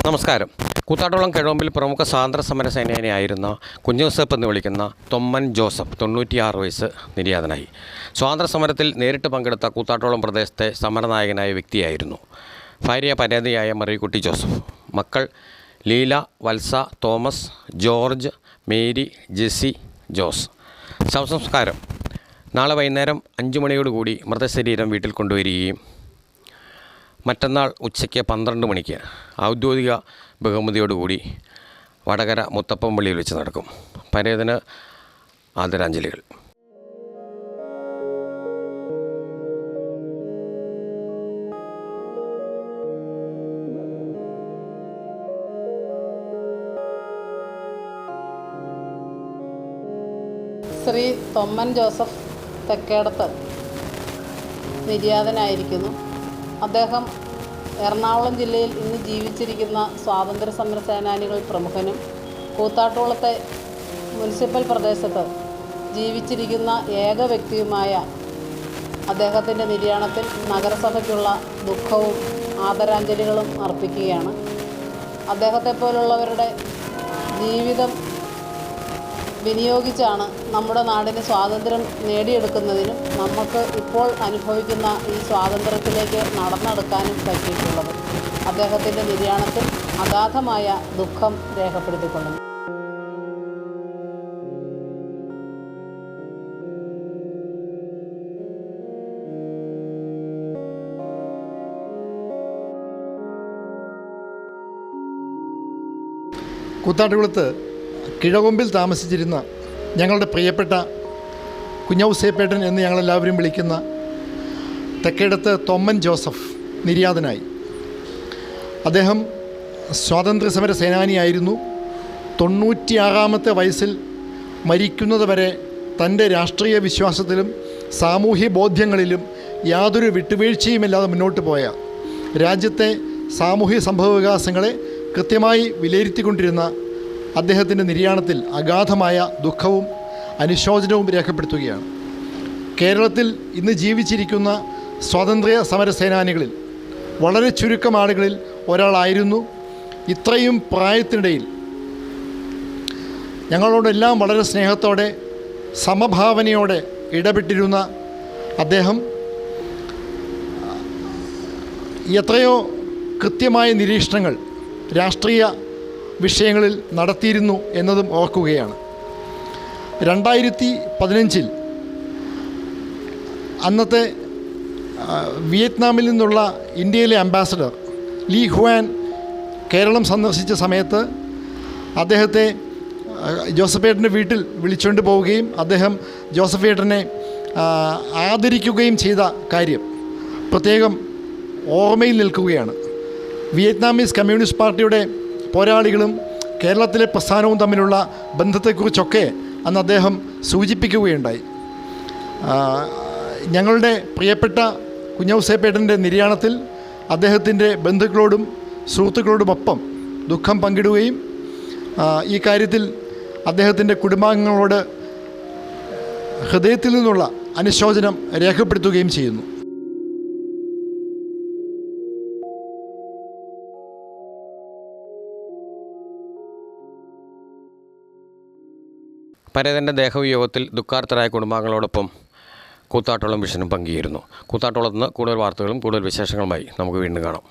നമസ്കാരം. കൂത്താട്ടോളം കിഴമ്പിൽ പ്രമുഖ സ്വാതന്ത്ര്യ സമര സേനാനിയായിരുന്ന കുഞ്ഞോസഫ് എന്ന് വിളിക്കുന്ന തൊമ്മൻ ജോസഫ് 96 വയസ്സ് നിര്യാതനായി. സ്വാതന്ത്ര്യ സമരത്തിൽ നേരിട്ട് പങ്കെടുത്ത കൂത്താട്ടോളം പ്രദേശത്തെ സമരനായകനായ വ്യക്തിയായിരുന്നു. ഭാര്യ പരാതിയായ മറിയക്കുട്ടി ജോസഫ്, മക്കൾ Leela, Valsa, Thomas, George, Mary, Jessy, Jose. ശവസംസ്കാരം നാളെ വൈകുന്നേരം 5 മണിയോടുകൂടി മൃതശരീരം വീട്ടിൽ കൊണ്ടുവരികയും മറ്റന്നാൾ ഉച്ചയ്ക്ക് 12 മണിക്ക് ഔദ്യോഗിക ബഹുമതിയോടുകൂടി വടകര മുത്തപ്പൻ പള്ളിയിൽ വെച്ച് നടക്കും. പരേതന് ആദരാഞ്ജലികൾ. ശ്രീ തൊമ്മൻ ജോസഫ് തെക്കേടത്ത് നിര്യാതനായിരിക്കുന്നു. അദ്ദേഹം എറണാകുളം ജില്ലയിൽ ഇന്ന് ജീവിച്ചിരിക്കുന്ന സ്വാതന്ത്ര്യ സമര സേനാനികളിൽ പ്രമുഖനും കൂത്താട്ടോളത്തെ മുനിസിപ്പൽ പ്രദേശത്ത് ജീവിച്ചിരിക്കുന്ന ഏക വ്യക്തിയുമായ അദ്ദേഹത്തിൻ്റെ നിര്യാണത്തിൽ നഗരസഭയ്ക്കുള്ള ദുഃഖവും ആദരാഞ്ജലികളും അർപ്പിക്കുകയാണ്. അദ്ദേഹത്തെപ്പോലുള്ളവരുടെ ജീവിതം വിനിയോഗിച്ചാണ് നമ്മുടെ നാടിന് സ്വാതന്ത്ര്യം നേടിയെടുക്കുന്നതിനും നമുക്ക് ഇപ്പോൾ അനുഭവിക്കുന്ന ഈ സ്വാതന്ത്ര്യത്തിലേക്ക് നടന്നെടുക്കാനും പറ്റിയിട്ടുള്ളത്. അദ്ദേഹത്തിൻ്റെ നിര്യാണത്തിൽ അഗാധമായ ദുഃഖം രേഖപ്പെടുത്തിക്കൊള്ളുന്നു. കൂത്താട്ടുകുളത്ത് കിഴകൊമ്പിൽ താമസിച്ചിരുന്ന ഞങ്ങളുടെ പ്രിയപ്പെട്ട കുഞ്ഞൗസേപ്പേട്ടൻ എന്ന് ഞങ്ങളെല്ലാവരും വിളിക്കുന്ന തെക്കേടത്ത് തൊമ്മൻ ജോസഫ് നിര്യാതനായി. അദ്ദേഹം സ്വാതന്ത്ര്യ സമര സേനാനിയായിരുന്നു. 96-ാമത്തെ വയസ്സിൽ മരിക്കുന്നത് വരെ തൻ്റെ രാഷ്ട്രീയ വിശ്വാസത്തിലും സാമൂഹ്യ ബോധ്യങ്ങളിലും യാതൊരു വിട്ടുവീഴ്ചയുമില്ലാതെ മുന്നോട്ട് പോയ, രാജ്യത്തെ സാമൂഹ്യ സംഭവവികാസങ്ങളെ കൃത്യമായി വിലയിരുത്തിക്കൊണ്ടിരുന്ന അദ്ദേഹത്തിൻ്റെ നിര്യാണത്തിൽ അഗാധമായ ദുഃഖവും അനുശോചനവും രേഖപ്പെടുത്തുകയാണ്. കേരളത്തിൽ ഇന്ന് ജീവിച്ചിരിക്കുന്ന സ്വാതന്ത്ര്യ സമര സേനാനികളിൽ വളരെ ചുരുക്കം ആളുകളിൽ ഒരാളായിരുന്നു. ഇത്രയും പ്രായത്തിനിടയിൽ ഞങ്ങളോടെല്ലാം വളരെ സ്നേഹത്തോടെ സമഭാവനയോടെ ഇടപെട്ടിരുന്ന അദ്ദേഹം എത്രയോ കൃത്യമായ നിരീക്ഷണങ്ങൾ രാഷ്ട്രീയ വിഷയങ്ങളിൽ നടത്തിയിരുന്നു എന്നതും ഓർക്കുകയാണ്. 2015 അന്നത്തെ വിയറ്റ്നാമിൽ നിന്നുള്ള ഇന്ത്യയിലെ അംബാസഡർ ലീ ഹുവാൻ കേരളം സന്ദർശിച്ച സമയത്ത് അദ്ദേഹത്തെ ജോസഫേട്ടൻ്റെ വീട്ടിൽ വിളിച്ചുകൊണ്ട് പോവുകയും അദ്ദേഹം ജോസഫേട്ടനെ ആദരിക്കുകയും ചെയ്ത കാര്യം പ്രത്യേകം ഓർമ്മയിൽ നിൽക്കുകയാണ്. വിയറ്റ്നാമീസ് കമ്മ്യൂണിസ്റ്റ് പാർട്ടിയുടെ പോരാളികളും കേരളത്തിലെ പ്രസ്ഥാനവും തമ്മിലുള്ള ബന്ധത്തെക്കുറിച്ചൊക്കെ അന്ന് അദ്ദേഹം സൂചിപ്പിക്കുകയുണ്ടായി. ഞങ്ങളുടെ പ്രിയപ്പെട്ട കുഞ്ഞൗസേപ്പേട്ടൻ്റെ നിര്യാണത്തിൽ അദ്ദേഹത്തിൻ്റെ ബന്ധുക്കളോടും സുഹൃത്തുക്കളോടുമൊപ്പം ദുഃഖം പങ്കിടുകയും ഈ കാര്യത്തിൽ അദ്ദേഹത്തിൻ്റെ കുടുംബാംഗങ്ങളോട് ഹൃദയത്തിൽ നിന്നുള്ള അനുശോചനം രേഖപ്പെടുത്തുകയും ചെയ്യുന്നു. പരേതൻ്റെ ദേഹവിയോഗത്തിൽ ദുഃഖാർത്തരായ കുടുംബാംഗങ്ങളോടൊപ്പം കൂത്താട്ടോളം വിഷനും പങ്കുചേരുന്നു. കൂത്താട്ടോളത്ത് നിന്ന് കൂടുതൽ വാർത്തകളും കൂടുതൽ വിശേഷങ്ങളുമായി നമുക്ക് വീണ്ടും കാണാം.